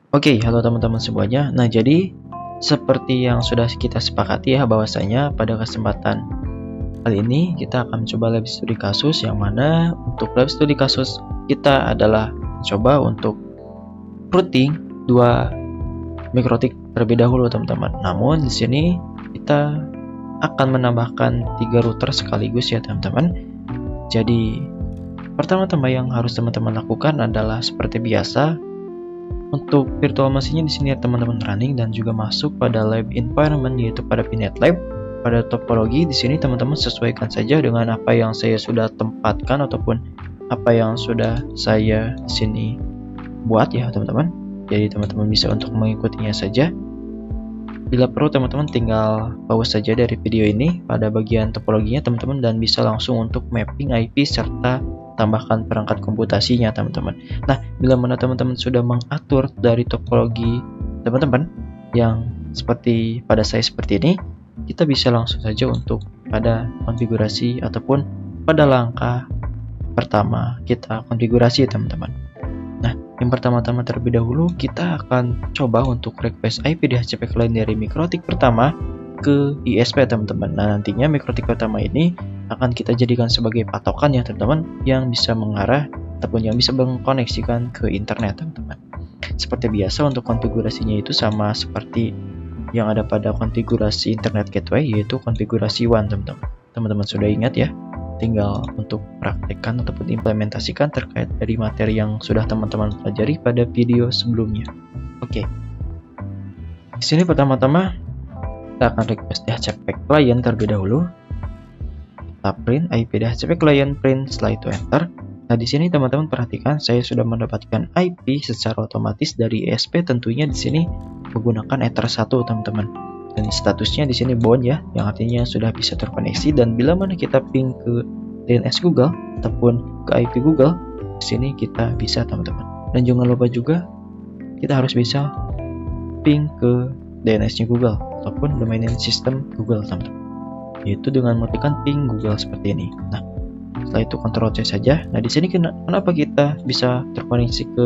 Oke, halo teman-teman semuanya. Nah, jadi seperti yang sudah kita sepakati ya, bahwasanya pada kesempatan kali ini kita akan coba lab studi kasus, yang mana untuk lab studi kasus kita adalah coba untuk routing dua mikrotik terlebih dahulu, teman-teman. Namun di sini kita akan menambahkan 3 router sekaligus ya, teman-teman. Jadi pertama-tama yang harus teman-teman lakukan adalah seperti biasa, untuk virtual mesinnya di sini teman-teman running dan juga masuk pada lab environment, yaitu pada Pinet Lab. Pada topologi di sini teman-teman sesuaikan saja dengan apa yang saya sudah tempatkan ataupun apa yang sudah saya di sini buat ya, teman-teman. Jadi teman-teman bisa untuk mengikutinya saja. Bila perlu teman-teman tinggal pause saja dari video ini pada bagian topologinya teman-teman, dan bisa langsung untuk mapping IP serta tambahkan perangkat komputasinya, teman-teman. Nah, bila mana teman-teman sudah mengatur dari topologi teman-teman yang seperti pada saya seperti ini, kita bisa langsung saja untuk pada konfigurasi ataupun pada langkah pertama kita konfigurasi, teman-teman. Nah, yang pertama-tama terlebih dahulu kita akan coba untuk request IP DHCP client dari mikrotik pertama ke ISP, teman-teman. Nah, nantinya mikrotik pertama ini akan kita jadikan sebagai patokan ya, teman-teman, yang bisa mengarah ataupun yang bisa mengkoneksikan ke internet, teman-teman. Seperti biasa untuk konfigurasinya itu sama seperti yang ada pada konfigurasi internet gateway, yaitu konfigurasi WAN, teman-teman. Teman-teman sudah ingat ya? Tinggal untuk praktekkan ataupun implementasikan terkait dari materi yang sudah teman-teman pelajari pada video sebelumnya. Oke. Di sini pertama-tama kita akan request DHCP client terlebih dahulu. Kita print IP DHCP client, print, setelah itu enter. Nah, di sini teman-teman perhatikan saya sudah mendapatkan IP secara otomatis dari ISP, tentunya di sini menggunakan Ether 1, teman-teman. Dan statusnya di sini bound ya, yang artinya sudah bisa terkoneksi. Dan bila mana kita ping ke DNS Google ataupun ke IP Google, di sini kita bisa, teman-teman. Dan jangan lupa juga kita harus bisa ping ke DNS-nya Google ataupun domain name system Google, teman-teman, yaitu dengan mematikan ping Google seperti ini. Nah, setelah itu Ctrl C saja. Nah, di sini kenapa kita bisa terkoneksi ke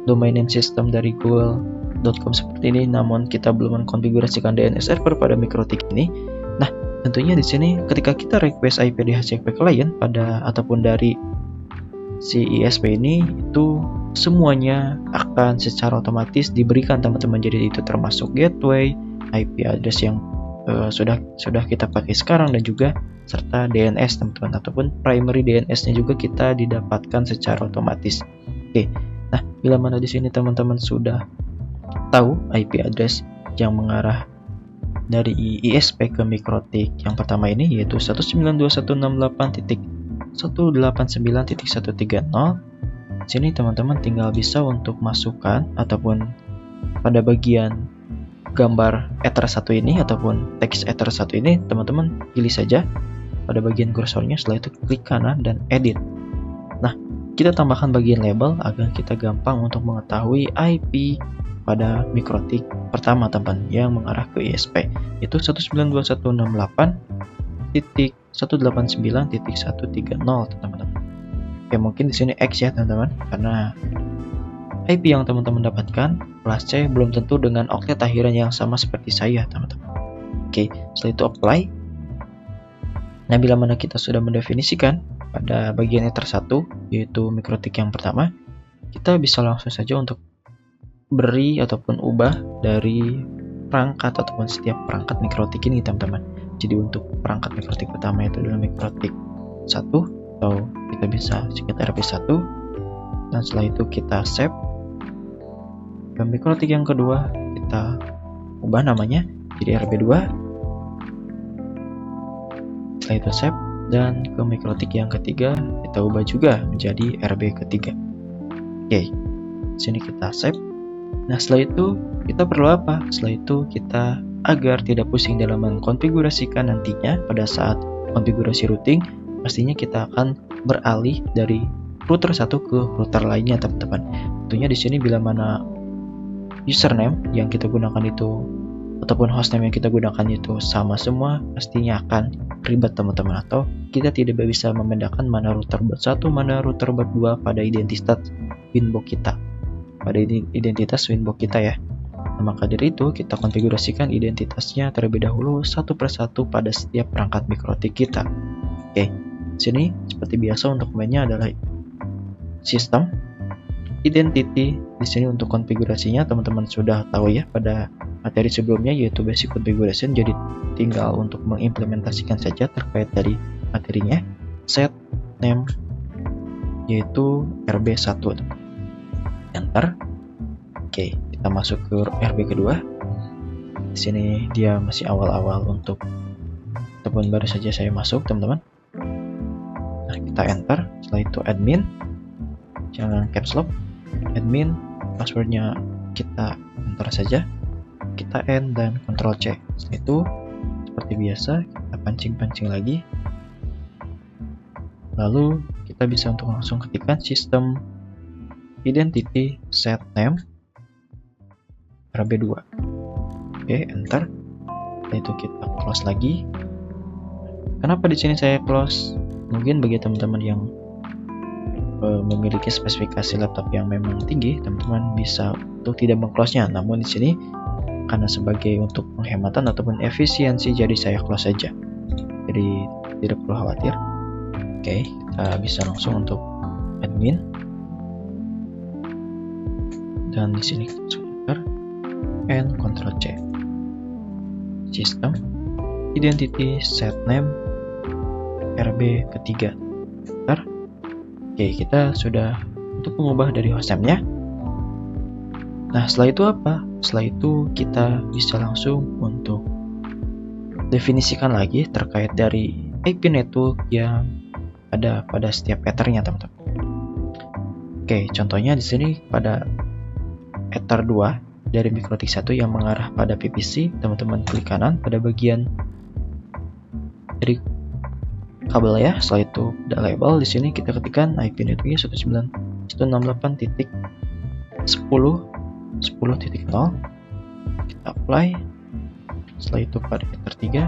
domain name system dari google.com seperti ini, namun kita belum mengkonfigurasikan DNS server pada mikrotik ini. Nah, tentunya di sini ketika kita request IP DHCP client pada ataupun dari si ISP ini, itu semuanya akan secara otomatis diberikan, teman-teman. Jadi itu termasuk gateway, IP address yang sudah kita pakai sekarang, dan juga serta DNS, teman-teman, ataupun primary DNS-nya juga kita didapatkan secara otomatis. Oke. Nah, bila mana di sini teman-teman sudah tahu IP address yang mengarah dari ISP ke mikrotik yang pertama ini, yaitu 192.168.189.130. Di sini teman-teman tinggal bisa untuk masukkan ataupun pada bagian gambar Ether 1 ini ataupun teks Ether 1 ini, teman-teman pilih saja pada bagian kursornya, setelah itu klik kanan dan edit. Nah, kita tambahkan bagian label agar kita gampang untuk mengetahui IP pada mikrotik pertama, teman, yang mengarah ke ISP, yaitu 192.168.189.130, teman-teman. Oke, mungkin di sini X ya, teman-teman, karena IP yang teman-teman dapatkan kelas C belum tentu dengan oktet akhiran yang sama seperti saya, teman-teman. Oke, setelah itu apply. Nah, bila mana kita sudah mendefinisikan pada bagian Ether 1, yaitu mikrotik yang pertama, kita bisa langsung saja untuk beri ataupun ubah dari perangkat ataupun setiap perangkat mikrotik ini, teman-teman. Jadi untuk perangkat mikrotik pertama itu adalah mikrotik 1, atau kita bisa singkat RP1, dan setelah itu kita save. Dan mikrotik yang kedua kita ubah namanya jadi RB2, setelah itu save. Dan ke mikrotik yang ketiga kita ubah juga menjadi RB ketiga. Oke, sini kita save. Nah, setelah itu kita perlu apa? Setelah itu kita, agar tidak pusing dalam mengkonfigurasikan nantinya pada saat konfigurasi routing, pastinya kita akan beralih dari router satu ke router lainnya, teman-teman. Tentunya di sini bila mana username yang kita gunakan itu ataupun hostname yang kita gunakan itu sama semua, pastinya akan ribet, teman-teman, atau kita tidak bisa membedakan mana router bot 1, mana router bot 2 pada identitas inbox kita. pada identitas Winbox kita ya. Nah, maka dari itu kita konfigurasikan identitasnya terlebih dahulu satu persatu pada setiap perangkat mikrotik kita. Oke, sini seperti biasa untuk mainnya adalah sistem identity. Di sini untuk konfigurasinya teman-teman sudah tahu ya pada materi sebelumnya, yaitu basic configuration. Jadi tinggal untuk mengimplementasikan saja terkait dari materinya. Set name yaitu RB1. Enter. Oke, kita masuk ke RB kedua. Di sini dia masih awal-awal ataupun baru saja saya masuk, teman-teman. Nah, kita enter. Setelah itu admin, jangan caps lock. Admin, passwordnya kita enter saja. Kita N dan Ctrl C. Setelah itu seperti biasa kita pancing-pancing lagi. Lalu kita bisa untuk langsung ketikkan sistem identity set name RB2. Oke, enter. Setelah itu kita close lagi. Kenapa di sini saya close? Mungkin bagi teman-teman yang memiliki spesifikasi laptop yang memang tinggi, teman-teman bisa untuk tidak meng-close-nya. Namun di sini karena sebagai untuk penghematan ataupun efisiensi, jadi saya close saja. Jadi tidak perlu khawatir. Oke, kita bisa langsung untuk admin. Dan di sini kita enter and Ctrl C. Sistem identity set name RB ketiga. Enter. Oke, kita sudah untuk mengubah dari hostname-nya. Nah, setelah itu apa? Setelah itu kita bisa langsung untuk definisikan lagi terkait dari IP network yang ada pada setiap ethernya, teman-teman. Oke, contohnya di sini pada ether 2 dari mikrotik 1 yang mengarah pada PPC, teman-teman klik kanan pada bagian dari kabel ya. Setelah itu ada label, di sini kita ketikkan IP networknya 192.168.10.10.0. Kita apply. Setelah itu pada ether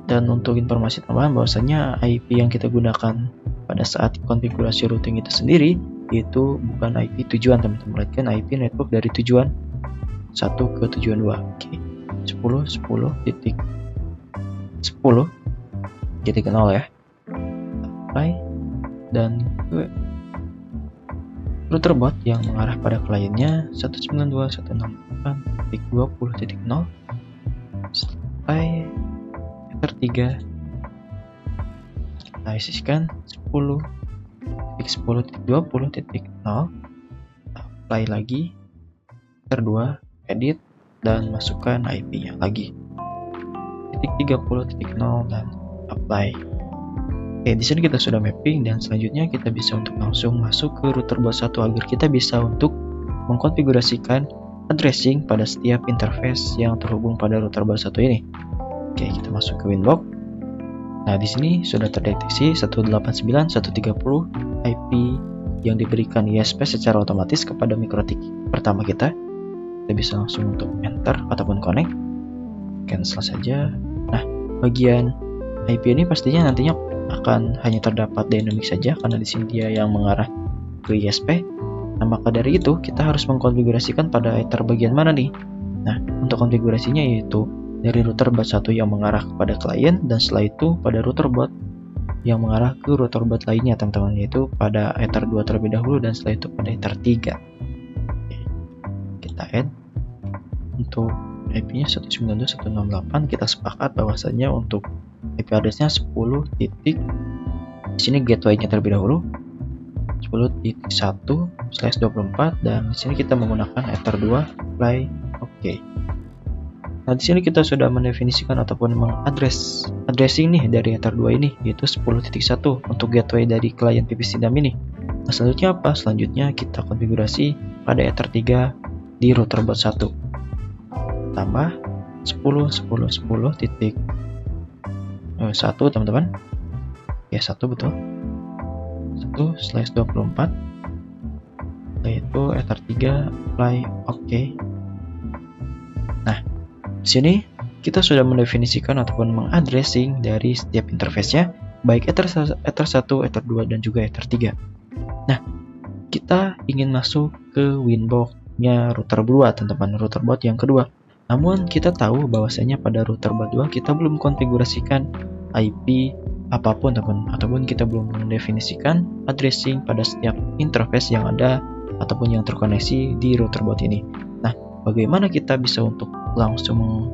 3. Dan untuk informasi tambahan bahwasanya IP yang kita gunakan pada saat konfigurasi routing itu sendiri itu bukan IP tujuan, teman-teman, melainkan IP network dari tujuan 1 ke tujuan 2. Oke. 10.10.10.0 ya. Apply dan ke router bot yang mengarah pada kliennya 192.168.20.0. Sampai ether 3 kita isikan 10.10.20.0. Apply lagi ether 2, edit dan masukkan IP-nya lagi 30.0 dan apply. Oke, di sini kita sudah mapping dan selanjutnya kita bisa untuk langsung masuk ke router bot 1 agar kita bisa untuk mengkonfigurasikan addressing pada setiap interface yang terhubung pada router bot 1 ini. Oke, kita masuk ke Winbox. Nah, di sini sudah terdeteksi 189.130 IP yang diberikan ISP secara otomatis kepada mikrotik pertama kita. Kita bisa langsung untuk enter ataupun connect. Cancel saja. Nah, bagian IP ini pastinya nantinya akan hanya terdapat dynamic saja karena di sini dia yang mengarah ke ISP. Nah, maka dari itu kita harus mengkonfigurasikan pada ether bagian mana nih. Nah, untuk konfigurasinya yaitu dari router bot 1 yang mengarah kepada klien dan setelah itu pada router bot yang mengarah ke router bot lainnya, teman-teman, yaitu pada ether 2 terlebih dahulu dan setelah itu pada ether 3. Oke, kita add untuk IP-nya 192.168. Kita sepakat bahwasannya untuk IP address-nya 10 titik. Di sini gateway-nya terlebih dahulu 10.1/24 dan di sini kita menggunakan ether 2 apply. Oke. Nah, di sini kita sudah mendefinisikan ataupun addressing nih dari ether 2 ini yaitu 10.1 untuk gateway dari klien PPC DAM ini. Nah, selanjutnya apa? Selanjutnya kita konfigurasi pada ether 3 di router bot 1. Tambah 10.10.10.1, teman-teman. Ya, 1 betul. 1/24. Yaitu ether 3 apply. Oke. Nah, di sini kita sudah mendefinisikan ataupun mengaddressing dari setiap interface-nya, baik ether 1, ether 2 dan juga ether 3. Nah, kita ingin masuk ke winbox-nya router 2, teman-teman, router bot yang kedua. Namun kita tahu bahwasanya pada router bot 2 kita belum konfigurasikan IP apapun, teman, ataupun kita belum mendefinisikan addressing pada setiap interface yang ada ataupun yang terkoneksi di router bot ini. Nah, bagaimana kita bisa untuk langsung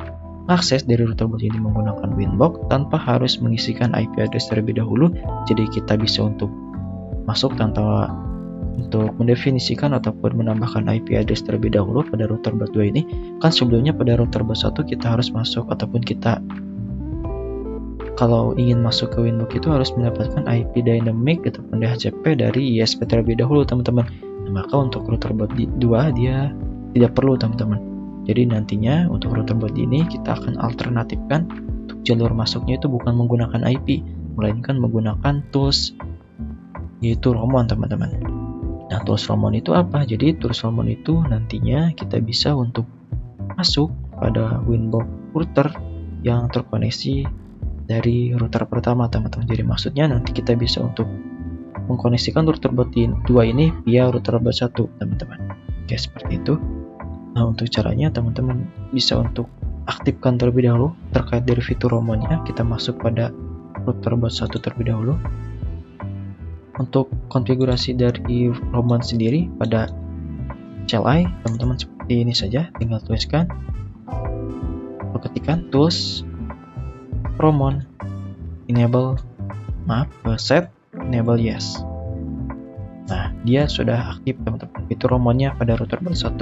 mengakses dari router bot ini menggunakan winbox tanpa harus mengisikan IP address terlebih dahulu? Jadi kita bisa untuk masuk tanpa untuk mendefinisikan ataupun menambahkan IP address terlebih dahulu pada router bot 2 ini. Kan sebelumnya pada router bot 1 kita harus masuk ataupun kita kalau ingin masuk ke winbox itu harus mendapatkan IP dynamic ataupun DHCP dari ISP terlebih dahulu, teman-teman. Nah, maka untuk router bot 2 dia tidak perlu, teman-teman. Jadi nantinya untuk router bot ini kita akan alternatifkan untuk jalur masuknya itu bukan menggunakan IP, melainkan menggunakan tools yaitu Roamon, teman-teman. Nah, tools Roamon itu apa? Jadi tools Roamon itu nantinya kita bisa untuk masuk pada winbox router yang terkoneksi dari router pertama, teman-teman. Jadi maksudnya nanti kita bisa untuk mengkoneksikan router bot 2 ini via router bot 1, teman-teman. Oke, seperti itu. Nah, untuk caranya teman-teman bisa untuk aktifkan terlebih dahulu terkait dari fitur Roamonnya. Kita masuk pada router bot 1 terlebih dahulu. Untuk konfigurasi dari Roamon sendiri pada CLI, teman-teman seperti ini saja, tinggal tuliskan, ketikkan tools Roamon set enable yes. Nah, dia sudah aktif, teman-teman, fitur Roamonnya pada router bot 1.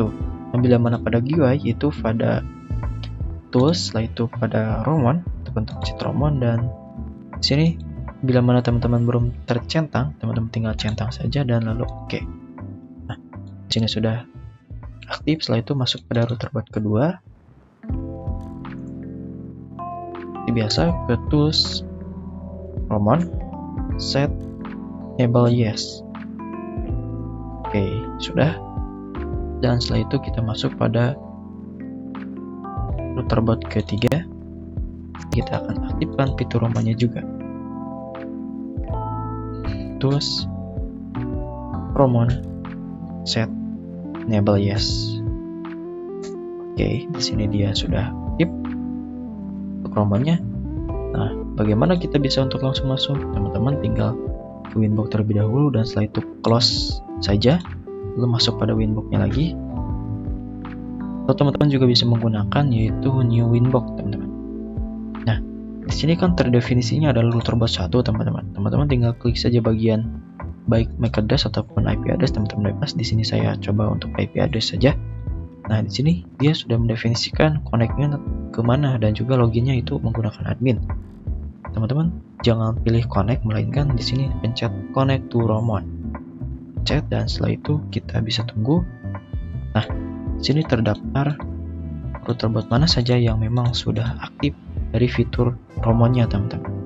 Nah, bila mana pada GUI itu pada tools, setelah itu pada Roamon, teman-teman cek Roamon, dan di sini bila mana teman-teman belum tercentang, teman-teman tinggal centang saja dan lalu oke. Nah, di sini sudah aktif. Setelah itu masuk pada router bot kedua. Seperti biasa ke tools Roamon set enable yes. Oke, sudah. Dan setelah itu kita masuk pada router bot ketiga. Kita akan aktifkan fitur Roamonnya juga. Tools Roamon set enable yes. Oke, di sini dia sudah aktif untuk Roamonnya. Nah, bagaimana kita bisa untuk langsung masuk? Teman-teman tinggal ke winbox terlebih dahulu dan setelah itu close saja, lalu masuk pada winbox-nya lagi. Atau teman-teman juga bisa menggunakan yaitu new winbox, teman-teman. Nah, di sini kan terdefinisinya adalah router bot 1, teman-teman. Teman-teman tinggal klik saja bagian baik MAC address ataupun IP address, teman-teman bebas. Di sini saya coba untuk IP address saja. Nah, di sini dia sudah mendefinisikan connect-nya kemana dan juga loginnya itu menggunakan admin. Teman-teman jangan pilih connect, melainkan di sini pencet connect to Roamon. Pencet dan setelah itu kita bisa tunggu. Nah, di sini terdaftar router bot mana saja yang memang sudah aktif dari fitur Roamonnya, teman-teman.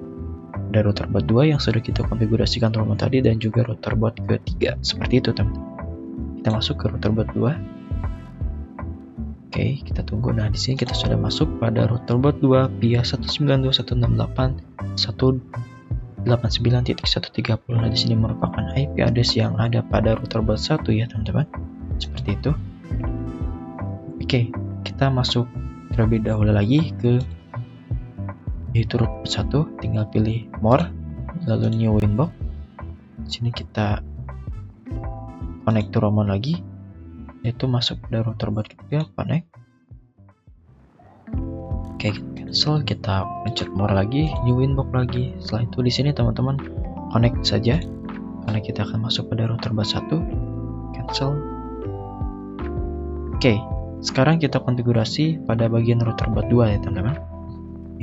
Ada router bot 2 yang sudah kita konfigurasikan Roamon tadi dan juga router bot ketiga. Seperti itu, teman-teman. Kita masuk ke router bot 2. Oke, kita tunggu. Nah, di sini kita sudah masuk pada router bot 2 via 192.168.189.130. Nah, di sini merupakan IP address yang ada pada router bot 1 ya, teman-teman. Seperti itu. Oke, kita masuk terlebih dahulu lagi ke yaitu router bot 1, tinggal pilih more, lalu new winbox. Di sini kita connect to Roamon lagi, yaitu masuk pada router bot ketiga, connect. Oke, kita cancel, kita pencet more lagi, new winbox lagi. Setelah itu di sini teman-teman connect saja, karena kita akan masuk pada router bot 1, cancel. Oke, sekarang kita konfigurasi pada bagian router bot 2 ya, teman-teman.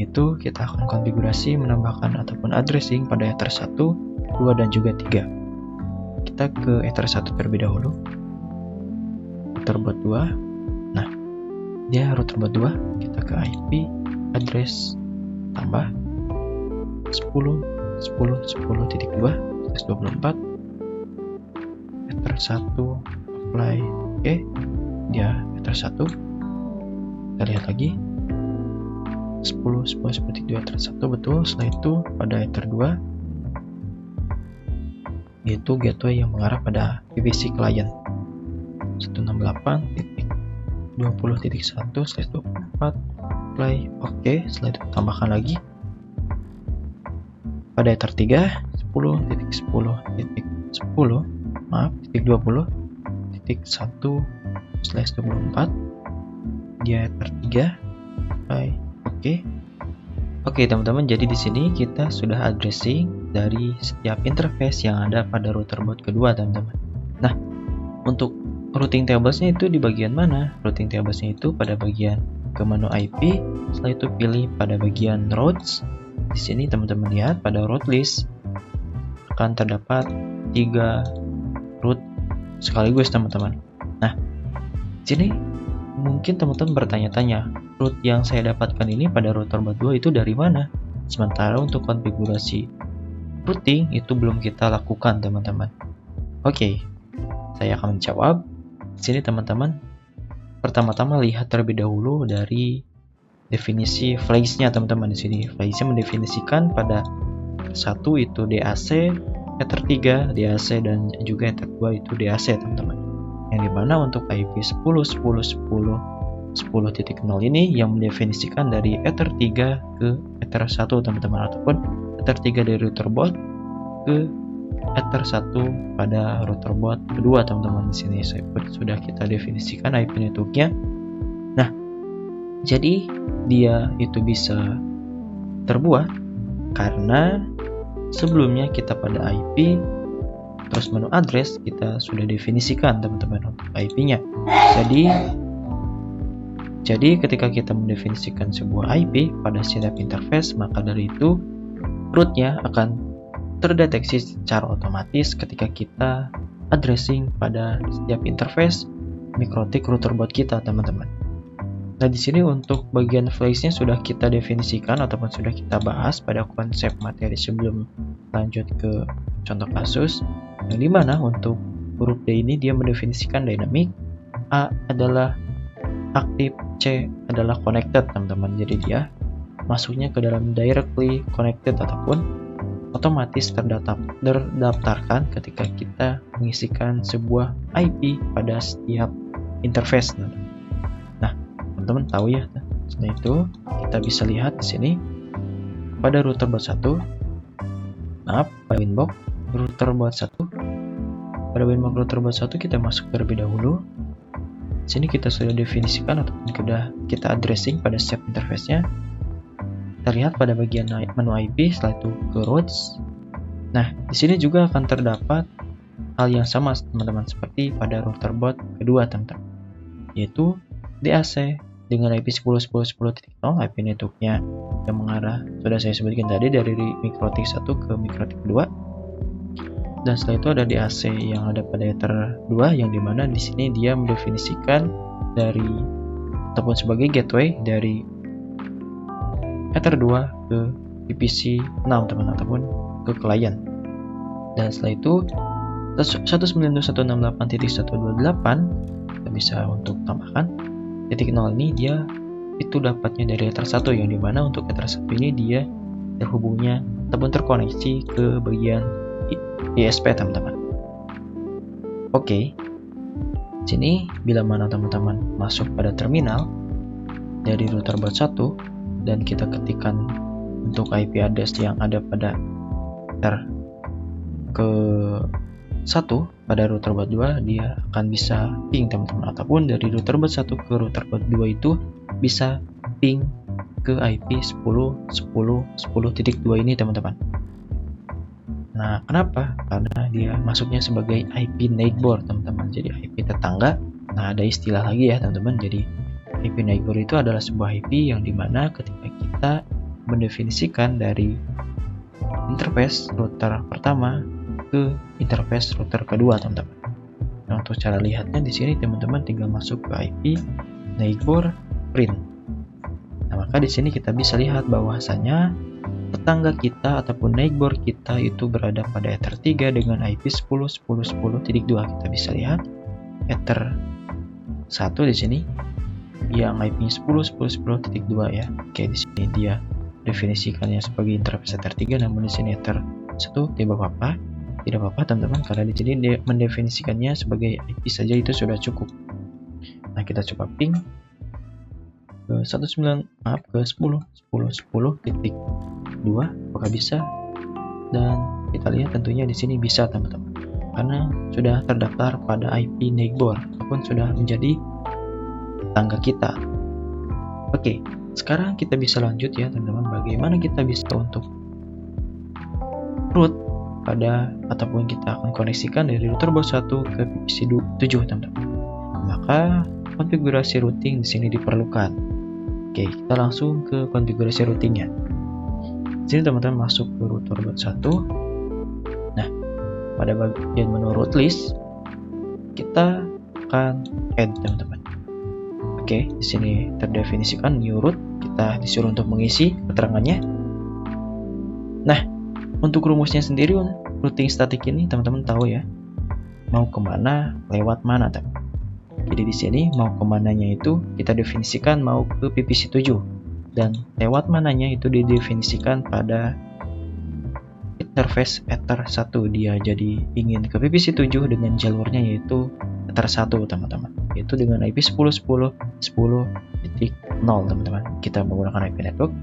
Itu kita akan konfigurasi menambahkan ataupun addressing pada ether 1, 2 dan juga 3. Kita ke ether 1 terlebih dahulu. Router bot 2. Nah, dia router bot 2, kita ke IP address tambah 10.10.10.2 24 ether 1 apply. Oke, dia ether 1. Kita lihat lagi 10.10.10.2 ether 1, betul. Setelah itu pada ether 2 yaitu gateway yang mengarah pada PVC client. 168.20.1/24 play. Oke, setelah itu tambahkan lagi pada ether 3 10.10.10 maaf titik 20.1/24 dia ether 3 play. Oke teman-teman, jadi di sini kita sudah addressing dari setiap interface yang ada pada router board kedua teman-teman. Nah, untuk routing tablesnya itu di bagian mana? Routing tablesnya itu pada bagian ke menu IP, setelah itu pilih pada bagian routes. Di sini teman-teman lihat pada route list akan terdapat 3 route sekaligus teman-teman. Nah, di sini mungkin teman-teman bertanya-tanya, route yang saya dapatkan ini pada router board 2 itu dari mana? Sementara untuk konfigurasi routing itu belum kita lakukan teman-teman. Oke, saya akan menjawab. Di sini teman-teman pertama-tama lihat terlebih dahulu dari definisi flags-nya teman-teman. Di sini flags-nya mendefinisikan pada satu itu DAC, ether 3 DAC, dan juga ether 2 itu DAC teman-teman. Yang dimana untuk IP 10.10.10.10.0 ini yang mendefinisikan dari ether 3 ke ether 1 teman-teman, ataupun ether 3 dari router board ke ether 1 pada router board kedua teman-teman. Di sini sudah kita definisikan IP networknya. Nah, jadi dia itu bisa terbuat karena sebelumnya kita pada IP terus menu address kita sudah definisikan teman-teman untuk IP-nya. Jadi ketika kita mendefinisikan sebuah IP pada setiap interface, maka dari itu root-nya akan terdeteksi secara otomatis ketika kita addressing pada setiap interface MikroTik router board kita teman-teman. Nah, di sini untuk bagian flags-nya sudah kita definisikan ataupun sudah kita bahas pada konsep materi sebelum lanjut ke contoh kasus, yang dimana untuk huruf D ini dia mendefinisikan dynamic, A adalah aktif, C adalah connected teman-teman. Jadi dia masuknya ke dalam directly connected ataupun otomatis terdaftarkan ketika kita mengisikan sebuah IP pada setiap interface. Nah, teman-teman tahu ya. Setelah itu kita bisa lihat di sini pada router board 1, pada winbox router board 1. Pada winbox router board 1 kita masuk terlebih dahulu. Di sini kita sudah definisikan ataupun sudah kita addressing pada setiap interface-nya. Kita lihat pada bagian menu IP, setelah itu ke routes. Nah, di sini juga akan terdapat hal yang sama teman-teman seperti pada router board kedua teman-teman, yaitu DAC dengan IP 10.10.10.0 IP networknya yang mengarah sudah saya sebutkan tadi dari MikroTik 1 ke MikroTik 2. Dan setelah itu ada DAC yang ada pada ether 2, yang dimana di sini dia mendefinisikan dari ataupun sebagai gateway dari ether 2 ke VPC 6 teman-teman, ataupun ke klien. Dan setelah itu 192.168.128 kita bisa untuk tambahkan titik 0 ini, dia itu dapatnya dari ether 1, yang dimana untuk ether 1 ini dia terhubungnya ataupun terkoneksi ke bagian ISP teman-teman. Oke, sini bila mana teman-teman masuk pada terminal dari router board 1 dan kita ketikkan untuk IP address yang ada pada ether ke 1 pada router board 2, dia akan bisa ping teman-teman, ataupun dari router board 1 ke router board 2 itu bisa ping ke IP 10.10.10.2 ini teman-teman. Nah, kenapa? Karena dia masuknya sebagai IP neighbor teman-teman, jadi IP tetangga. Nah, ada istilah lagi ya teman-teman. Jadi IP neighbor itu adalah sebuah IP yang dimana ketika kita mendefinisikan dari interface router pertama ke interface router kedua teman-teman. Nah, untuk cara lihatnya di sini teman-teman tinggal masuk ke IP neighbor print. Nah, maka di sini kita bisa lihat bahwasanya tetangga kita ataupun neighbor kita itu berada pada ether 3 dengan IP 10.10.10.2. Kita bisa lihat ether 1 di sini yang IP-nya 10.10.10.2 ya. Oke, di sini dia definisikannya sebagai interface ether 3, namun di sini ether 1 tidak apa-apa. tidak apa-apa teman-teman, karena di sini dia mendefinisikannya sebagai IP saja itu sudah cukup. Nah, kita coba ping ke 10.10.10.2 apakah bisa, dan kita lihat tentunya di sini bisa teman-teman, karena sudah terdaftar pada IP neighbor ataupun sudah menjadi tangga kita. Oke, sekarang kita bisa lanjut ya teman-teman, bagaimana kita bisa untuk root pada ataupun kita akan koneksikan dari router box 1 ke VPC 7 teman-teman. Maka konfigurasi routing di sini diperlukan. Oke, kita langsung ke konfigurasi routingnya. Di sini teman-teman masuk ke router box 1. Nah, pada bagian menu route list kita akan add teman-teman. Oke, di sini terdefinisikan new route, kita disuruh untuk mengisi keterangannya. Nah, untuk rumusnya sendiri routing statik ini teman-teman tahu ya, mau kemana, lewat mana teman. Jadi di sini mau kemananya itu kita definisikan mau ke VPC 7, dan lewat mananya itu didefinisikan pada interface Ether 1. Dia jadi ingin ke VPC 7 dengan jalurnya yaitu Ether 1 teman-teman, yaitu dengan IP 10.10.10.0 teman-teman. Kita menggunakan IP network.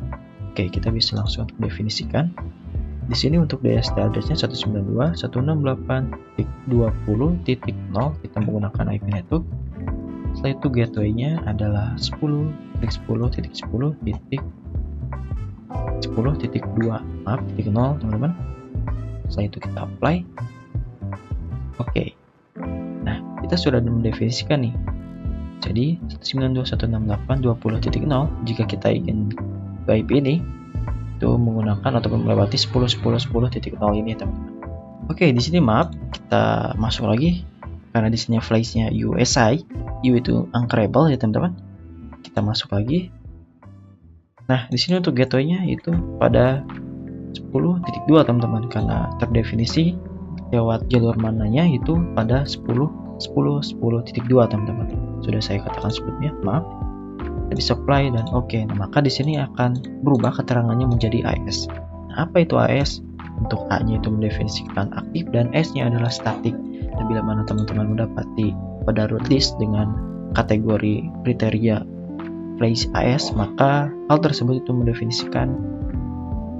Oke, kita bisa langsung definisikan. Di sini untuk DST address-nya 192.168.20.0, kita menggunakan IP network. Setelah itu gateway-nya adalah 10.10.10.10.2 teman-teman. Setelah itu kita apply. Oke. Nah, kita sudah mendefinisikan nih. Jadi 192.168.20.0 jika kita ingin ke IP ini itu menggunakan ataupun melewati 10.10.10.0 ini teman-teman. Oke, di sini maaf, kita masuk lagi karena di sini flash-nya USI, U itu uncreable ya teman-teman. Kita masuk lagi. Nah, di sini untuk gateway-nya itu pada 10.2 teman-teman, karena terdefinisi lewat jalur mananya itu pada 10.10.10.2 teman-teman. Sudah saya katakan sebelumnya, maaf. Kita bisa apply dan oke. Nah, maka di sini akan berubah keterangannya menjadi AS. Nah, apa itu AS? Untuk A-nya itu mendefinisikan aktif dan S-nya adalah statik. Dan bila mana teman-teman mendapati pada route list dengan kategori kriteria place AS, maka hal tersebut itu mendefinisikan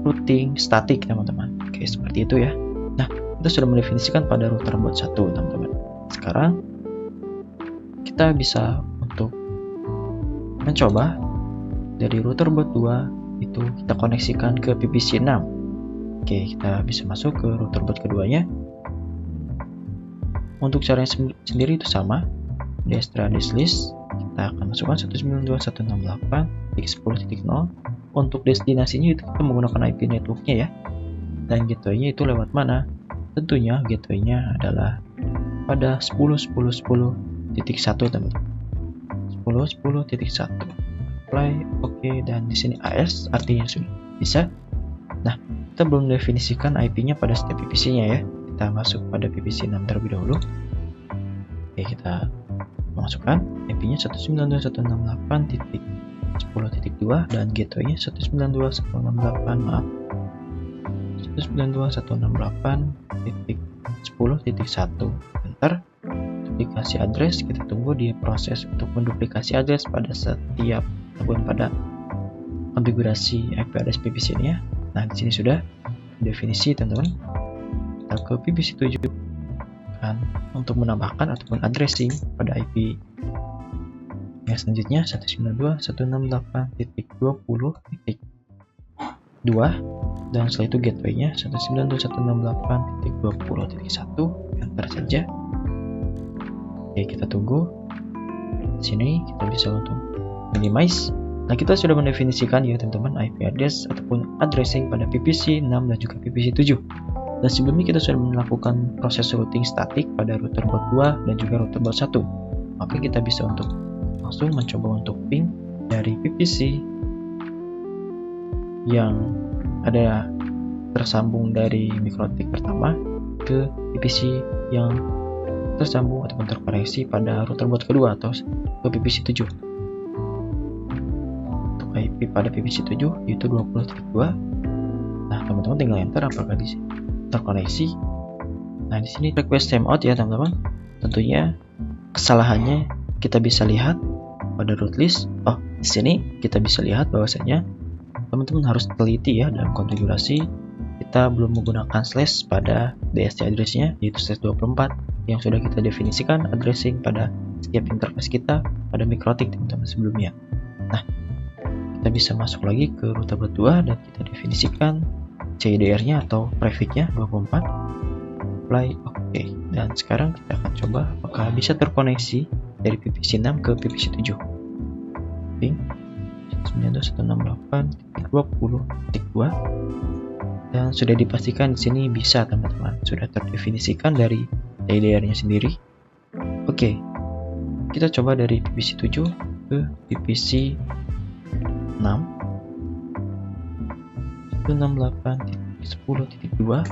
routing statik teman-teman. Oke, seperti itu ya. Nah, kita sudah mendefinisikan pada router box 1 teman-teman. Sekarang kita bisa untuk mencoba dari router box 2 itu kita koneksikan ke VPC 6. Oke, kita bisa masuk ke router box keduanya. Untuk caranya sendiri itu sama. Destra list kita akan masukkan 192.168.10.0. Untuk destinasinya itu kita menggunakan IP networknya ya. Dan gateway-nya itu lewat mana? Tentunya gateway-nya adalah pada 10.10.10.1 teman-teman. 10.10.1 apply, oke, dan di sini AS artinya sudah bisa. Nah, kita belum definisikan IP-nya pada setiap VPC-nya ya. Kita masuk pada VPC 6 terlebih dahulu. Oke, kita masukkan IP-nya 192.168.10.2 dan gateway-nya 192.168.10.1. Enter. Duplikasi address, kita tunggu dia proses untuk menduplikasi address pada setiap ataupun pada konfigurasi IP address VPC ini ya. Nah, di sini sudah definisi teman-teman. Kita ke VPC 7 kan untuk menambahkan ataupun addressing pada IP yang selanjutnya 192.168.20.2 dan setelah itu gateway-nya 192.168.20.1. Enter saja. Oke, kita tunggu. Di sini kita bisa untuk minimize. Nah, kita sudah mendefinisikan ya teman-teman IP address ataupun addressing pada VPC 6 dan juga VPC 7. Dan sebelumnya kita sudah melakukan proses routing statik pada router box 2 dan juga router box 1. Maka kita bisa untuk langsung mencoba untuk ping dari VPC yang ada tersambung dari MikroTik pertama ke VPC yang tersambung ataupun terkoneksi pada router box kedua atau ke VPC 7. Untuk IP pada VPC 7 yaitu 20.2. Nah, teman-teman tinggal enter apakah di terkoneksi. Nah, di sini request timeout ya teman-teman. Tentunya kesalahannya kita bisa lihat pada root list. Oh, di sini kita bisa lihat bahwasanya teman-teman harus teliti ya dalam konfigurasi. Kita belum menggunakan slash pada DSC address-nya, yaitu slash 24 yang sudah kita definisikan addressing pada setiap interface kita pada mikrotik teman-teman sebelumnya. Nah, kita bisa masuk lagi ke router buat 2 dan kita definisikan CIDR-nya atau prefix-nya 24. Apply OK. Dan sekarang kita akan coba apakah bisa terkoneksi dari VPC 6 ke VPC 7. Ping 92.168.20.2 dan sudah dipastikan di sini bisa teman-teman, sudah terdefinisikan dari CIDR-nya sendiri. Oke, kita coba dari VPC 7 ke VPC 6 168.10.2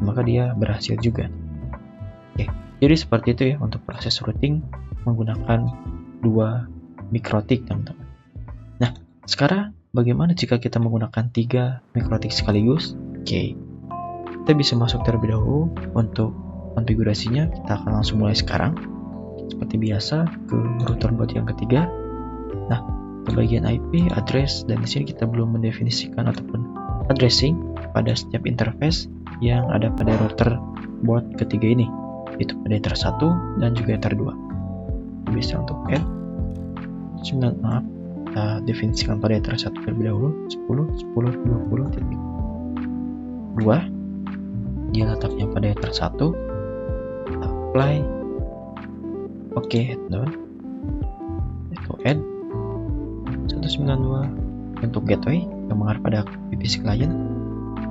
maka dia berhasil juga. Oke, jadi seperti itu ya untuk proses routing menggunakan 2 mikrotik teman-teman. Nah, sekarang bagaimana jika kita menggunakan 3 mikrotik sekaligus? Oke, kita bisa masuk terlebih dahulu. Untuk konfigurasinya kita akan langsung mulai sekarang seperti biasa ke router buat yang ketiga. Nah, ke bagian IP, address, dan di sini kita belum mendefinisikan ataupun addressing pada setiap interface yang ada pada router board ketiga ini, yaitu pada ether 1 dan juga ether 2. Bisa untuk add 9 maaf, kita definisikan pada ether 1 terlebih dahulu 10.10.20.2. dia letaknya pada ether 1. Apply OK, teman-teman. Itu add 192 untuk gateway yang mengarah pada VPC client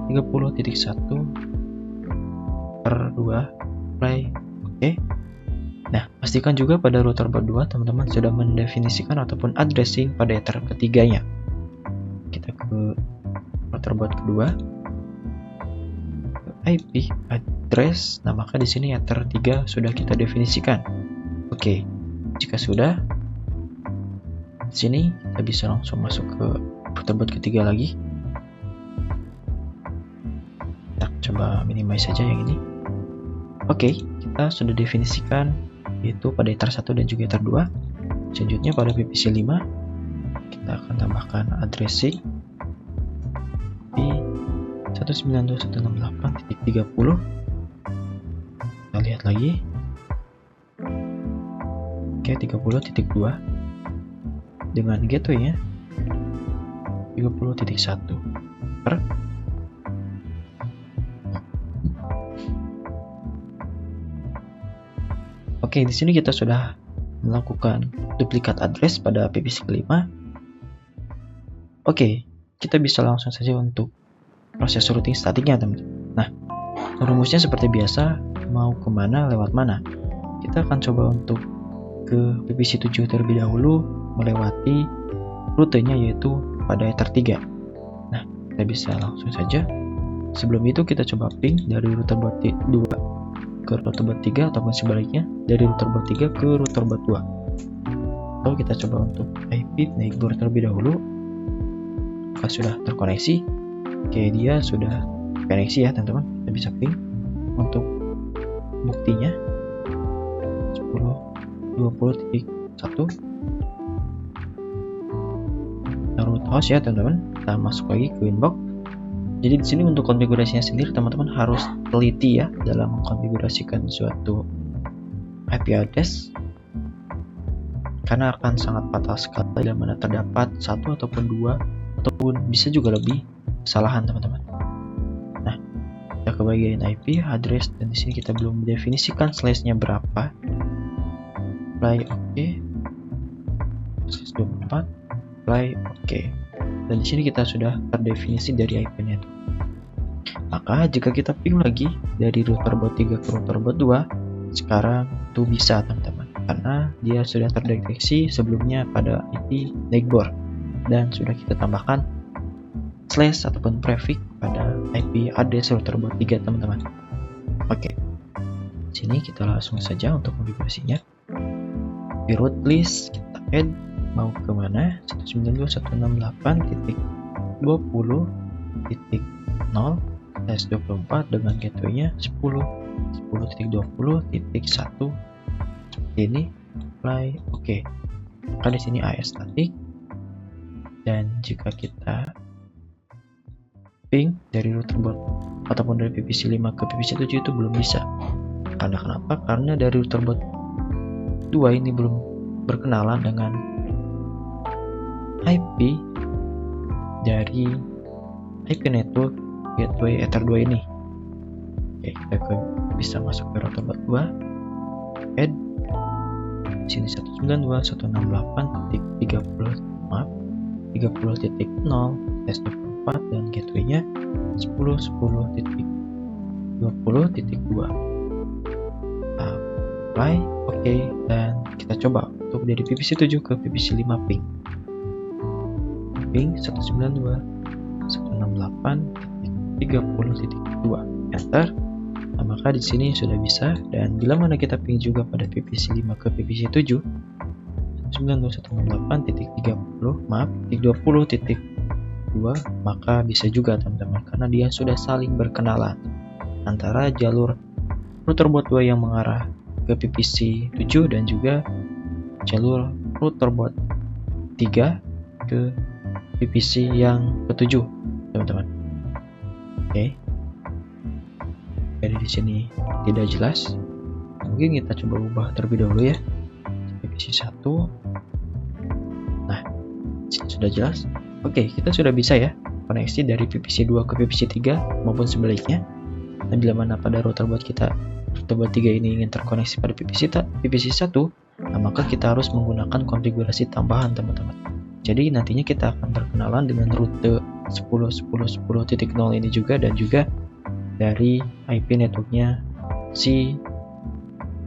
30.1/2. Apply OK. Nah, pastikan juga pada router board 2 teman-teman sudah mendefinisikan ataupun addressing pada ether ketiganya. Kita ke router board kedua, ke IP address. Nah, maka di sini ether 3 sudah kita definisikan. Oke, jika sudah, di sini kita bisa langsung masuk ke router board ketiga lagi. Kita coba minimize saja yang ini. Oke, kita sudah definisikan yaitu pada ether 1 dan juga ether 2. Selanjutnya pada VPC 5 kita akan tambahkan addressing di 192.168.30. Kita lihat lagi. Oke, 30.2 dengan gateway-nya 30.1 per. Oke, di sini kita sudah melakukan duplikat address pada VPC kelima. Oke, kita bisa langsung saja untuk proses routing statiknya, teman-teman. Nah, rumusnya seperti biasa, mau kemana lewat mana. Kita akan coba untuk ke VPC 7 terlebih dahulu, melewati rutenya yaitu pada ether 3. Nah, kita bisa langsung saja. Sebelum itu kita coba ping dari router board 2 ke router board 3 ataupun sebaliknya dari router board 3 ke router board 2. Lalu kita coba untuk IP neighbor terlebih dahulu. Apakah sudah terkoneksi? Oke, dia sudah koneksi ya teman-teman. Kita bisa ping untuk buktinya 10.20.1 root host ya teman-teman. Kita masuk lagi ke inbox. Jadi di sini untuk konfigurasinya sendiri teman-teman harus teliti ya dalam mengkonfigurasikan suatu IP address, karena akan sangat fatal sekali bila mana terdapat satu ataupun dua ataupun bisa juga lebih kesalahan teman-teman. Nah, kita ke bagian IP address dan di sini kita belum mendefinisikan slashnya berapa. Apply OK. Slash 24. Apply OK. Dan di sini kita sudah terdefinisi dari IP-nya. Maka jika kita ping lagi dari router board 3 ke router board 2, sekarang itu bisa teman-teman, karena dia sudah terdeteksi sebelumnya pada IP neighbor dan sudah kita tambahkan slash ataupun prefix pada IP address router board 3 teman-teman. Oke, sini kita langsung saja untuk konfigurasinya. Di root list kita add mau kemana 192.168.20.0 /24 dengan gateway-nya 10.20.1 seperti ini. Apply, oke. Maka di sini AS static, dan jika kita ping dari router bot ataupun dari PPC 5 ke PPC 7 itu belum bisa. Karena kenapa? Karena dari router bot 2 ini belum berkenalan dengan IP dari IP network gateway Ether 2 ini. Oke, kita bisa masuk ke router bot 2, add sini 192.168.30.0/24 dan gateway-nya 10.10.20.2. Apply, oke, dan kita coba untuk dari PPC 7 ke PPC 5 ping 192.168.30.2, enter. Nah, maka di sini sudah bisa, dan bila mana kita ping juga pada PPC 5 ke PPC 7 192.168.20.2, maka bisa juga teman-teman, karena dia sudah saling berkenalan antara jalur router bot 2 yang mengarah ke PPC 7 dan juga jalur router bot 3 ke PPC yang ke-7, teman-teman. Oke. Jadi di sini tidak jelas. Mungkin kita coba ubah terlebih dahulu ya. PPC 1. Nah, sudah jelas. Oke, kita sudah bisa ya koneksi dari PPC 2 ke PPC 3 maupun sebaliknya. Dan bila mana pada router bot kita, router bot 3 ini ingin terkoneksi pada PPC 1, nah maka kita harus menggunakan konfigurasi tambahan, teman-teman. Jadi nantinya kita akan berkenalan dengan rute 10.10.10.0 ini juga, dan juga dari IP networknya si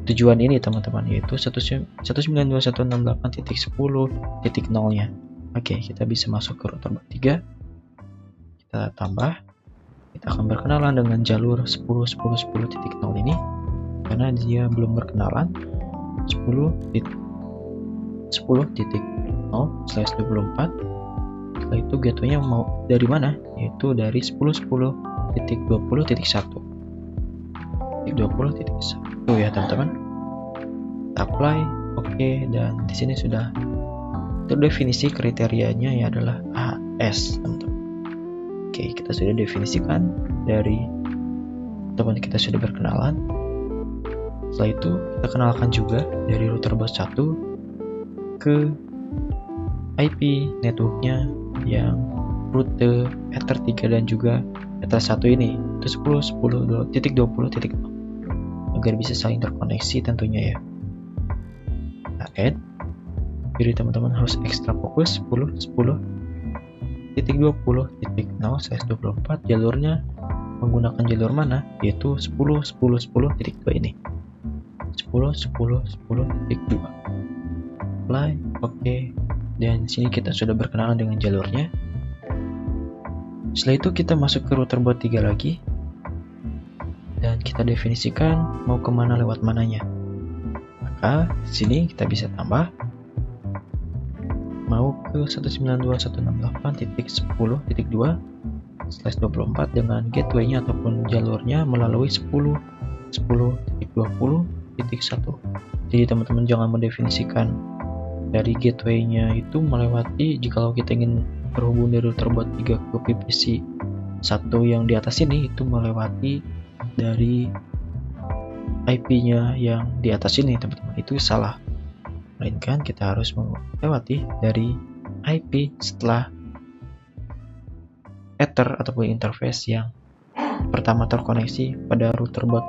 tujuan ini, teman-teman, yaitu 192.168.10.0-nya. Oke, kita bisa masuk ke router bot 3. Kita tambah. Kita akan berkenalan dengan jalur 10.10.10.0 ini karena dia belum berkenalan 10.0/24. Setelah itu gateway-nya mau dari mana? Yaitu dari 10.10.20.1 ya, teman-teman. Apply, oke, dan di sini sudah terdefinisi kriterianya, ya adalah AS, teman-teman. Oke, kita sudah definisikan dari teman kita sudah berkenalan. Setelah itu kita kenalkan juga dari router bot 1 ke IP networknya yang rute Ether 3 dan juga Ether 1 ini, itu 10.10.20.0 agar bisa saling terkoneksi tentunya ya. Nah, add. Jadi teman-teman harus ekstra fokus 10.10.20.0/24 jalurnya menggunakan jalur mana, yaitu 10.10.10.2 ini. 10.10.10.2. Apply, oke, dan sini kita sudah berkenalan dengan jalurnya. Setelah itu kita masuk ke router bot 3 lagi, dan kita definisikan mau kemana lewat mananya. Maka sini kita bisa tambah mau ke 192.168.10.2/24 dengan gateway-nya ataupun jalurnya melalui 10.10.20.1. Jadi teman-teman jangan mendefinisikan dari gateway-nya itu melewati, jikalau kita ingin berhubung dari router bot 3 ke PPC 1 yang di atas ini, itu melewati dari IP-nya yang di atas ini, teman-teman. Itu salah. Melainkan kita harus melewati dari IP setelah Ether ataupun interface yang pertama terkoneksi pada router bot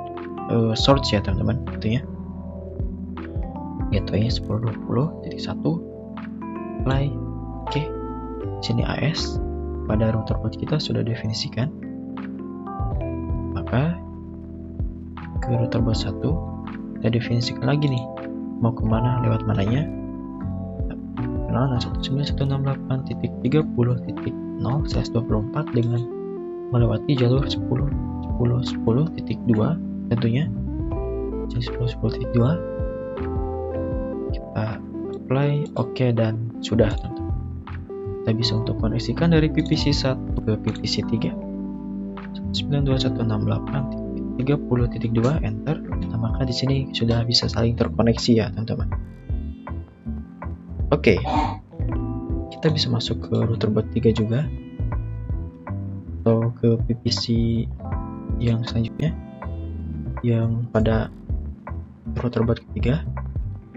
source ya, teman-teman. Tentunya gateway-nya 10.20.1. Apply, oke. Sini AS pada router bot kita sudah definisikan. Maka ke router bot 1 kita definisikan lagi nih mau kemana lewat mananya. Kenalan 192.168.30.0/24 dengan melewati jalur 10.10.10.2 tentunya. Jadi 10.10.2 kita apply, oke, dan sudah, teman-teman. Kita bisa untuk koneksikan dari PPC 1 ke PPC 3. 192.168.30.2 enter. Nah, maka di sini sudah bisa saling terkoneksi ya teman-teman. Oke, kita bisa masuk ke router bot 3 juga, atau ke PPC yang selanjutnya yang pada router bot ketiga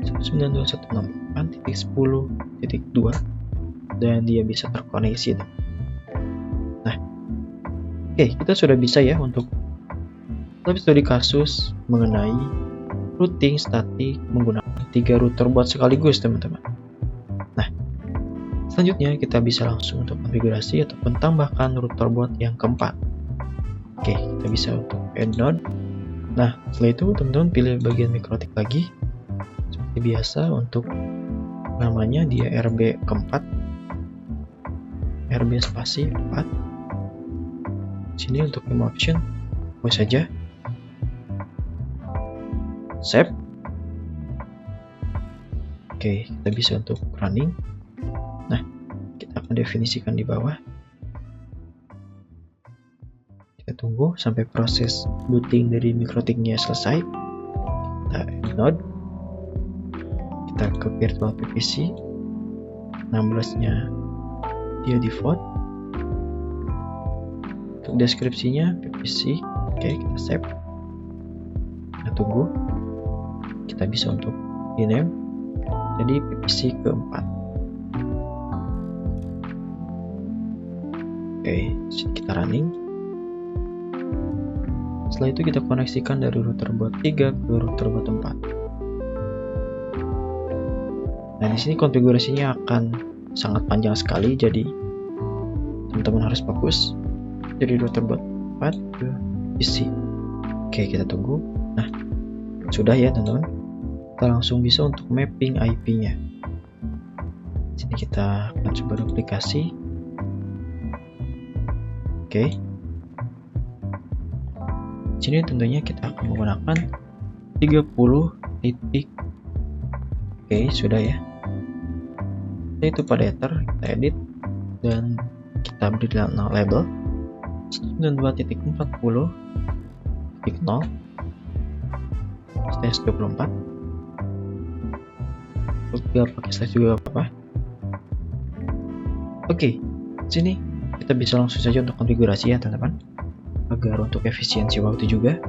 192.168.10.2 dan dia bisa terkoneksi. Nah, oke, kita sudah bisa ya untuk lebih studi kasus mengenai routing statik menggunakan 3 router bot sekaligus teman-teman. Nah, selanjutnya kita bisa langsung untuk konfigurasi ataupun tambahkan router bot yang keempat. Oke, kita bisa untuk add node. Nah, setelah itu teman-teman pilih bagian mikrotik lagi seperti biasa. Untuk namanya dia RB keempat, RB spasi 4. Sini untuk game option boleh saja save. Oke, kita bisa untuk running. Nah, kita akan definisikan di bawah. Kita tunggu sampai proses booting dari mikrotiknya selesai. Kita add node, kita ke virtual PPC 16 nya dia default. Untuk deskripsinya PPC, oke, kita save. Kita tunggu. Kita bisa untuk rename jadi PPC keempat. Oke, kita running. Setelah itu kita koneksikan dari router bot 3 ke router bot 4. Nah, di sini konfigurasinya akan sangat panjang sekali, jadi teman-teman harus fokus dari router bot 4 ke PC. Oke, kita tunggu. Nah, sudah ya teman-teman. Kita langsung bisa untuk mapping IP-nya. Sini kita akan coba duplikasi. Oke. Sini tentunya kita akan menggunakan 30 titik. Oke, sudah ya. Itu pada header kita edit dan kita beri label 92.40.0/24. Tidak pakai slash juga apa-apa. Oke, sini kita bisa langsung saja untuk konfigurasi ya teman-teman, agar untuk efisiensi waktu juga.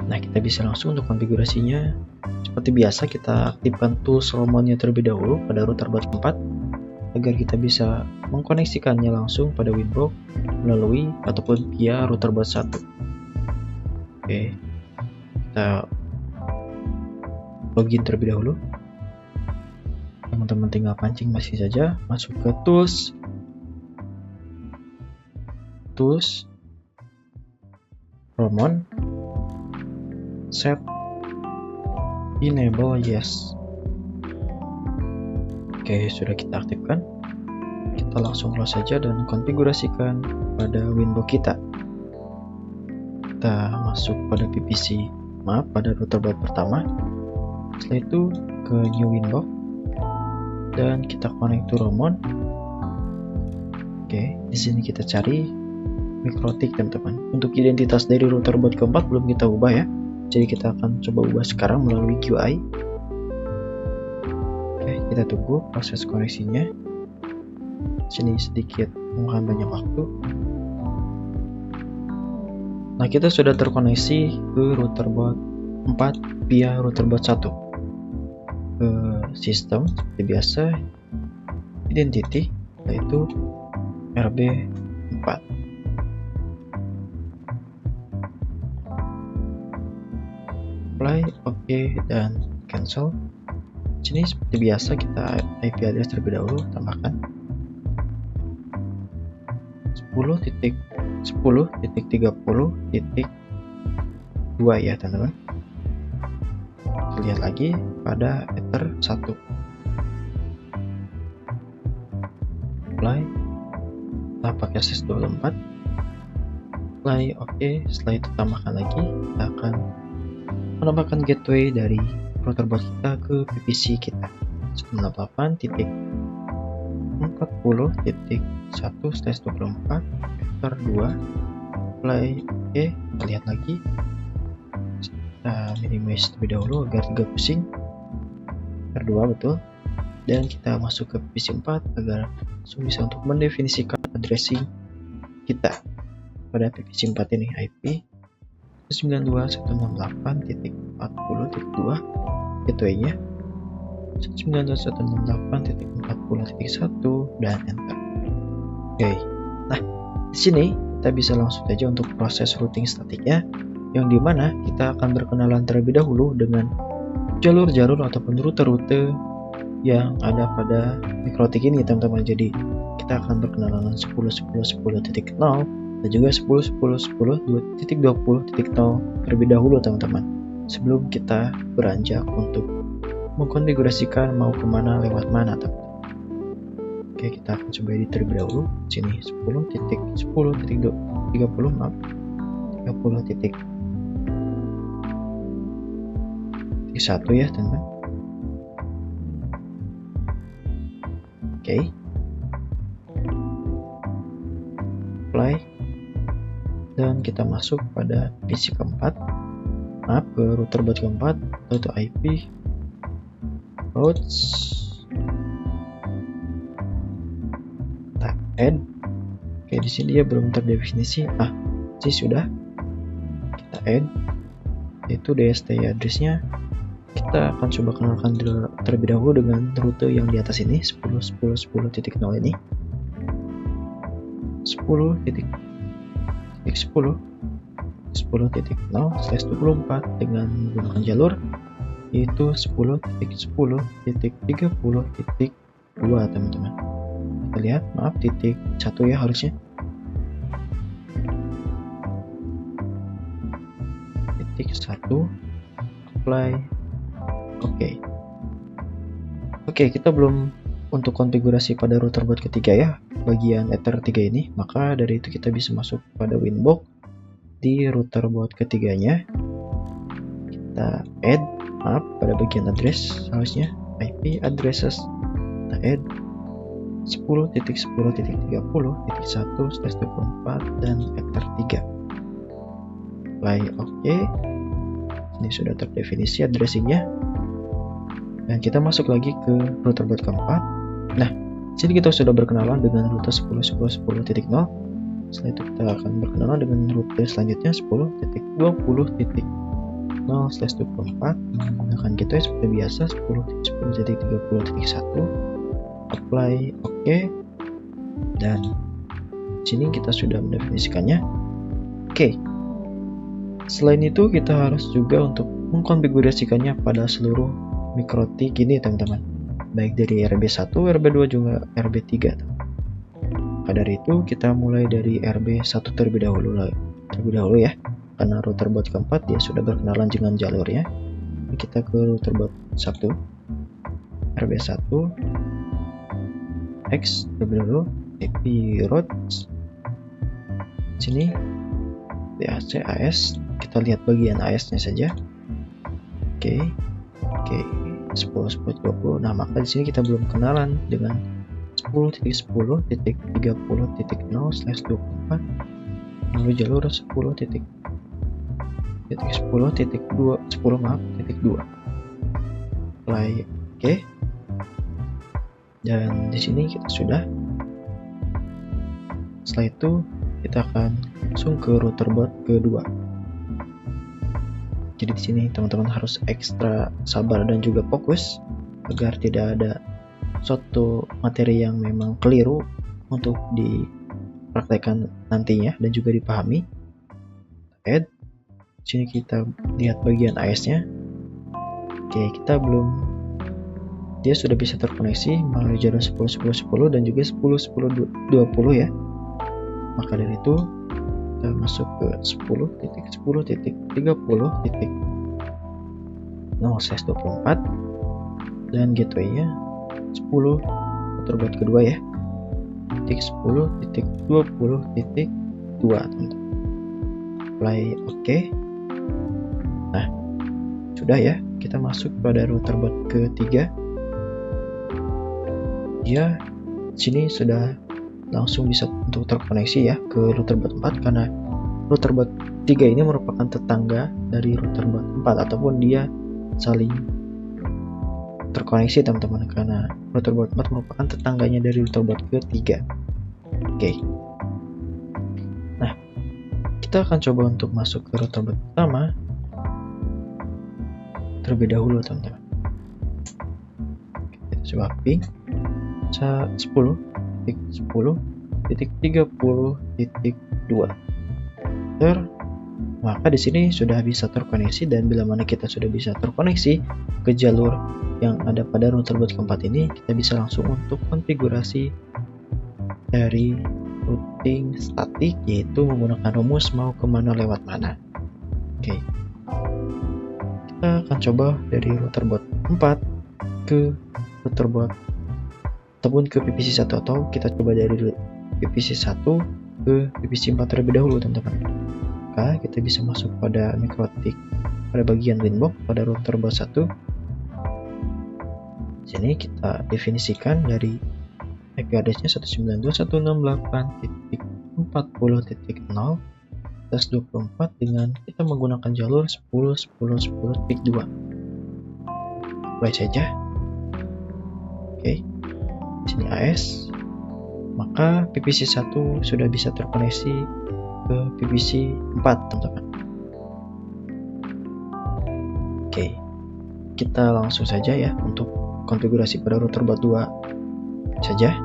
Nah, kita bisa langsung untuk konfigurasinya seperti biasa. Kita aktifkan tools romonnya terlebih dahulu pada router bot 4 agar kita bisa mengkoneksikannya langsung pada Winbox melalui ataupun via router bot 1. Oke, kita login terlebih dahulu. Teman-teman tinggal pancing masih saja, masuk ke tools, Romon, set, enable yes. Oke, sudah kita aktifkan. Kita langsung close saja dan konfigurasikan pada Winbox kita. Kita masuk pada PPC, pada router bot pertama. Setelah itu ke new Winbox dan kita connect to Romon. Oke, di sini kita cari mikrotik teman-teman. Untuk identitas dari router bot keempat belum kita ubah ya. Jadi kita akan coba ubah sekarang melalui QI. Oke, kita tunggu proses koneksinya. Sini sedikit memakan banyak waktu. Nah, kita sudah terkoneksi ke router bot 4 via router bot 1. Ke sistem seperti biasa, identity, yaitu RB4. Apply, oke, dan cancel. Sini seperti biasa kita IP address terlebih dahulu, tambahkan 10.10.30.2 ya teman-teman. Lihat lagi pada ether 1. Apply, kita pakai SS24. Apply, oke. Setelah itu tambahkan lagi, kita akan menambahkan gateway dari router bot kita ke PPC kita 168.40.1/24 ether 2 apply. Oke, kita lihat lagi. Kita minimize terlebih dahulu agar tidak pusing. R2 betul. Dan kita masuk ke PVC4 agar langsung bisa untuk mendefinisikan addressing kita pada PVC4 ini. IP 192.168.40.2 gateway-nya 192.168.40.1 dan enter. Oke. Nah, di sini kita bisa langsung saja untuk proses routing statiknya, yang dimana kita akan berkenalan terlebih dahulu dengan jalur-jalur ataupun rute-rute yang ada pada mikrotik ini, teman-teman. Jadi kita akan berkenalan 10.10.10.0 dan juga 10.10.10.20.0 terlebih dahulu, teman-teman, sebelum kita beranjak untuk mengkonfigurasikan mau kemana lewat mana, teman-teman. Oke, kita akan coba edit terlebih dahulu. Sini 10.10.30 maaf 30.1 ya, teman-teman. Oke, apply, dan kita masuk pada PC keempat, maaf ke router buat keempat, yaitu IP routes, kita add. Oke, di sini dia belum terdefinisi. Sih sudah, kita add, yaitu DST address-nya. Kita akan coba kenalkan terlebih dahulu dengan rute yang di atas ini, 10.10.10.0 ini. 10.10.10/24 dengan menggunakan jalur yaitu 10.10.30.2, teman-teman. Kita lihat, maaf, titik 1 ya harusnya. Titik 1, apply. Oke, kita belum untuk konfigurasi pada router buat ketiga ya, bagian Ether 3 ini. Maka dari itu kita bisa masuk pada Winbox di router buat ketiganya. Kita add, maaf, pada bagian address harusnya IP addresses. Kita add 10.10.30.1/24 dan Ether 3. Apply. Oke. Ini sudah terdefinisi addressingnya. Dan kita masuk lagi ke router buat keempat. Nah, sini kita sudah berkenalan dengan rute 10.10.10.0. Setelah itu kita akan berkenalan dengan rute selanjutnya 10.20.0/24 menggunakan gateway seperti biasa 10.10.30.1. Apply. Oke. Dan sini kita sudah mendefinisikannya. Oke. Selain itu kita harus juga untuk mengkonfigurasikannya pada seluruh mikrotik ini, teman-teman, baik dari RB1, RB2 juga RB3. Maka dari itu kita mulai dari RB1 terlebih dahulu ya, karena router buat keempat dia sudah berkenalan dengan jalurnya. Kita ke router buat 1, RB1 X terlebih dahulu, IP routes sini DAC AS. Kita lihat bagian AS nya saja. Oke, 10.10.20. Nah, maka di sini kita belum kenalan dengan 10.10.30.0/24 melalui jalur 10.10.10.2. Apply. Oke. Dan di sini kita sudah. Setelah itu kita akan langsung ke router buat kedua. Jadi di sini teman-teman harus ekstra sabar dan juga fokus agar tidak ada suatu materi yang memang keliru untuk dipraktekkan nantinya dan juga dipahami. Add. Sini kita lihat bagian AS-nya. Oke, kita belum, dia sudah bisa terkoneksi melalui jalur 10.10.10 dan juga 10.10.20 ya. Maka dari itu kita masuk ke 10.10.30.0/24 dan gateway-nya 10 router buat kedua ya, 10.20.2, teman-teman. Apply. Oke. Nah, sudah ya, kita masuk pada router buat ketiga. Dia sini sudah langsung bisa untuk terkoneksi ya ke router buat 4 karena router bot 3 ini merupakan tetangga dari router bot 4 ataupun dia saling terkoneksi teman-teman, karena router bot 4 merupakan tetangganya dari router bot ke-3. Oke. Nah, kita akan coba untuk masuk ke router bot pertama terlebih dahulu teman-teman. Kita coba ping 10.10.30.2. Maka di sini sudah bisa terkoneksi, dan bila mana kita sudah bisa terkoneksi ke jalur yang ada pada router bot keempat ini, kita bisa langsung untuk konfigurasi dari routing statik, yaitu menggunakan rumus mau kemana lewat mana. Oke, kita akan coba dari router bot 4 ke router bot ataupun ke PVC 1, atau kita coba dari PVC 1 ke PVC 4 terlebih dahulu teman-teman. Maka kita bisa masuk pada MikroTik pada bagian winbox pada router bot 1. Sini kita definisikan dari MAC address-nya 192.168.40.0/24 dengan kita menggunakan jalur 10.10.10.2. Mulai saja. Oke. Di sini AS. Maka PVC 1 sudah bisa terkoneksi ke PVC 4, teman-teman. Oke. Kita langsung saja ya untuk konfigurasi pada router bot 2 saja.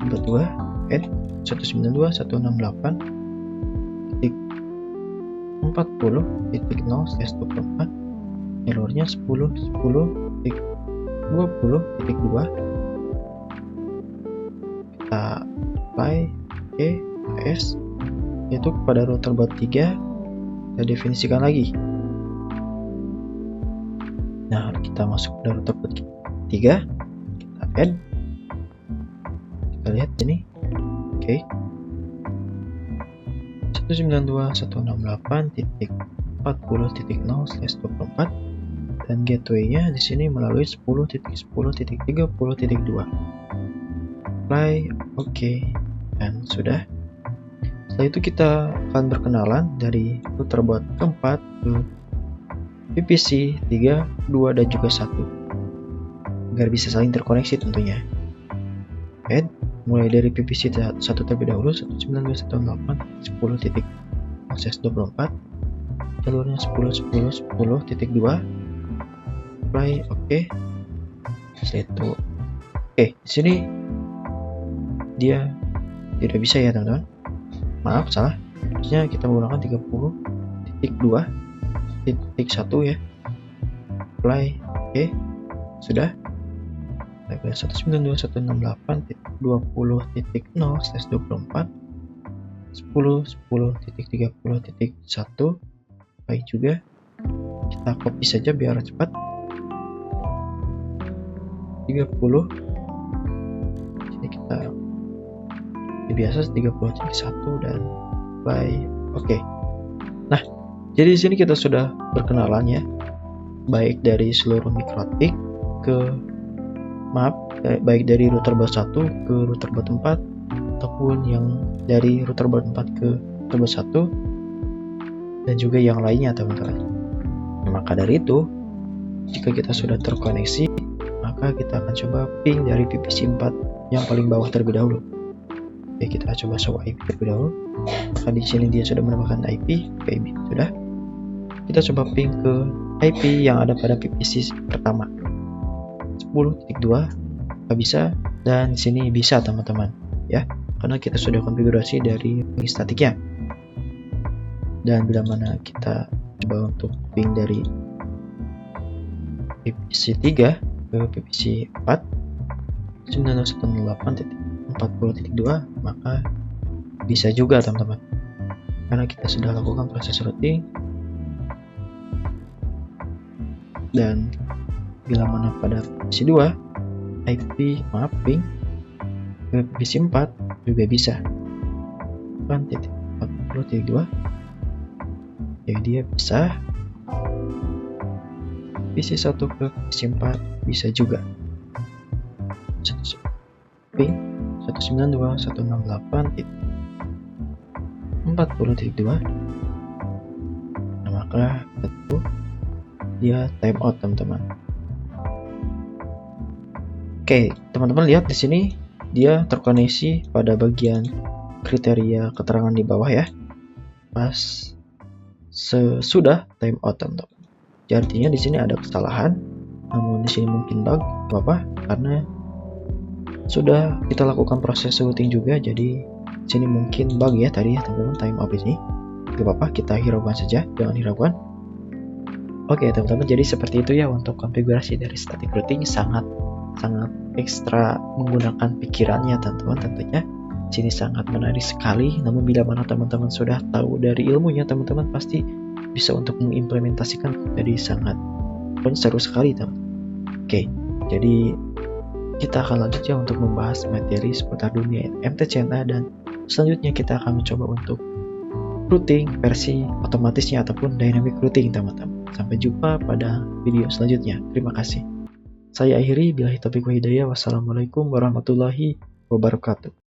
Bot 2 add 192.168.40.0/24, errornya 10.10.20.2. kita apply AS, yaitu pada router bot 3 kita definisikan lagi. Nah, kita masuk ke router bot 3, kita add, kita lihat ini. Oke. 192.168.40.0/24, dan gateway-nya di sini melalui 10.10.30.2. Apply, oke, dan sudah. Setelah itu kita akan berkenalan dari router bot keempat ke PVC 3, 2, dan juga 1 agar bisa saling terkoneksi tentunya. Add mulai dari PVC 1 terlebih dahulu 192.168.10.0/24, jalurnya 10.10.10.2. Apply, oke. Setelah itu di sini dia tidak bisa ya teman-teman, maaf salah, harusnya kita menggunakan 30.2.1 ya. Apply, oke, sudah. 192.168.20.0/24, 10.10.30.1. Baik juga, kita copy saja biar cepat. 30, jadi kita biasa 30.1 dan apply, oke. Nah, jadi di sini kita sudah berkenalan ya, baik dari seluruh MikroTik baik dari router bot 1 ke router bot 4 ataupun yang dari router bot 4 ke router bot 1 dan juga yang lainnya teman-teman. Maka dari itu, jika kita sudah terkoneksi, maka kita akan coba ping dari PVC 4 yang paling bawah terlebih dahulu. Oke, kita coba show IP terlebih dahulu. Maka di sini dia sudah menambahkan IP, sudah. Kita coba ping ke IP yang ada pada PVC pertama. 10.2 nggak bisa, dan di sini bisa teman-teman ya, karena kita sudah konfigurasi dari statiknya. Dan bila mana kita coba untuk ping dari PVC 3 ke PVC 4 192.168.40.2, maka bisa juga teman-teman, karena kita sudah lakukan proses routing. Dan bila mana pada PVC 2 ping ke PVC 4 juga bisa 4.40.2, jadi dia bisa. PVC 1 ke PVC 4 bisa juga. Ping 192.168.40.2 40.2. Nah, maka itu dia time out, teman-teman. Oke, teman-teman lihat di sini dia terkoneksi pada bagian kriteria keterangan di bawah ya. Pas sesudah time out, teman-teman. Jadi artinya di sini ada kesalahan, namun di sini mungkin bug, apa? Karena sudah kita lakukan proses routing juga, jadi di sini mungkin bug ya tadi ya, teman-teman, time out ini. Gak apa-apa, kita hiraukan saja, jangan hiraukan. Oke, teman-teman, jadi seperti itu ya untuk konfigurasi dari static routing. Sangat ekstra menggunakan pikirannya, teman-teman, tentunya. Sini sangat menarik sekali, namun bila mana teman-teman sudah tahu dari ilmunya, teman-teman pasti bisa untuk mengimplementasikan, jadi sangat seru sekali, teman-teman. Oke, jadi kita akan lanjut ya untuk membahas materi seputar dunia MTCNA, dan selanjutnya kita akan mencoba untuk routing versi otomatisnya ataupun dynamic routing, teman-teman. Sampai jumpa pada video selanjutnya. Terima kasih. Saya akhiri, billahi taufiq wa hidayah. Wassalamualaikum warahmatullahi wabarakatuh.